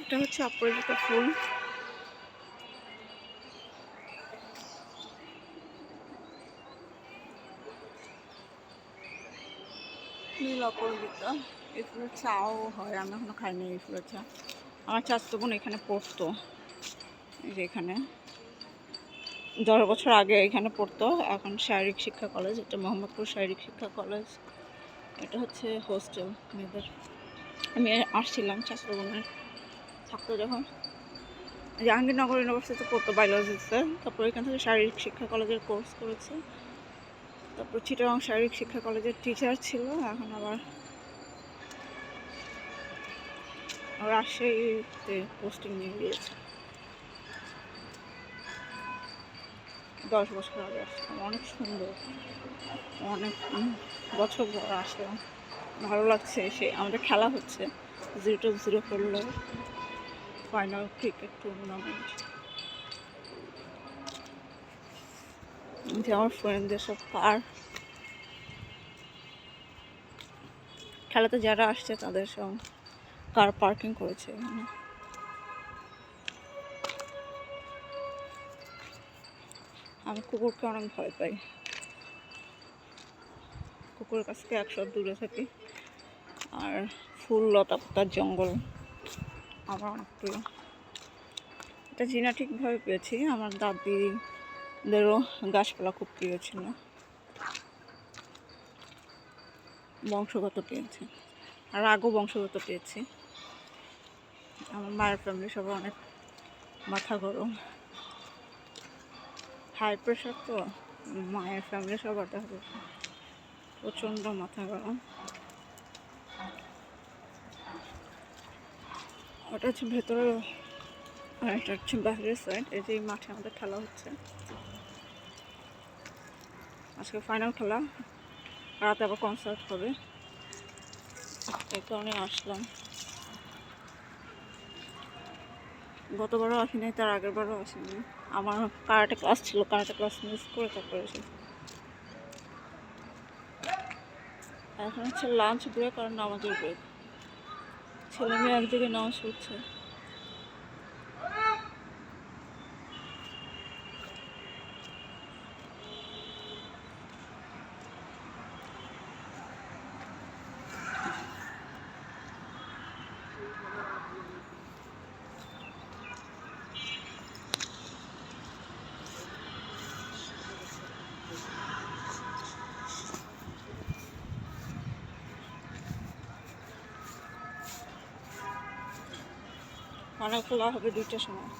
এটা হচ্ছে অপরাজিতা ফুল। নীল অপরাজিতা। এই ফুলের চাও হয়, আমি এখনো খাইনি এই ফুলের চা। আমার চাচাতো বোন এখানে পড়তো, এই যে এখানে 10 বছর আগে এখানে পড়তো। এখন শারীরিক শিক্ষা কলেজ, এটা মোহাম্মদপুর শারীরিক শিক্ষা কলেজ। এটা হচ্ছে হোস্টেল মেয়েদের। আমি আসছিলাম চাচাতো বোনের থাকতো যখন, জাহাঙ্গীরনগর ইউনিভার্সিটিতে পড়তো বায়োলজিতে। তারপর এখান থেকে শারীরিক শিক্ষা কলেজের কোর্স করেছে। তারপর চিটাগাং শারীরিক শিক্ষা কলেজের টিচার ছিল, এখন আবার রাজশাহীতে পোস্টিং নিয়ে দিয়েছে। 10 বছর আগে আসলাম, অনেক সুন্দর, অনেক বছর পর আসলাম, ভালো লাগছে। সে আমাদের খেলা হচ্ছে 0-0 করলো ফাইনাল ক্রিকেট টুর্নামেন্ট। যে আমার ফ্রেন্ডদের সব কার, খেলাতে যারা আসছে তাদের সব কার পার্কিং করেছে এখানে। আমি কুকুরকে অনেক ভয় পাই, কুকুরের কাছ থেকে 100 দূরে থাকি। আর ফুল লতা পাতার জঙ্গল আমার অনেক প্রিয়। এটা জেনেটিকভাবে পেয়েছি, আমার দাদিদেরও গাছপালা খুব প্রিয় ছিল, বংশগত পেয়েছি। আর আগেও বংশগত পেয়েছি। আমার মায়ের ফ্যামিলি সবাই অনেক মাথা গরম, হাই প্রেশার, তো মায়ের ফ্যামিলি সবার দেখা যাচ্ছে প্রচণ্ড মাথা গরম। ওটা হচ্ছে ভেতরে, আর এটা হচ্ছে বাইরের সাইড। এই যে মাঠে আমাদের খেলা হচ্ছে, আজকে ফাইনাল খেলা, রাতে আবার কনসার্ট হবে, এই কারণে আসলাম। গতবারও আসিনি, তার আগের বারও আসিনি। আমার কারাটে ক্লাস ছিল, কারাটে ক্লাস মিস করে তারপরে এসেছি। এখন হচ্ছে লাঞ্চ ব্রেক আর নামাজের ব্রেক। ছেলে মেয়ে এক জায়গায় নামাজ পড়ছে। ফাইনাল খেলা হবে 2টার সময়।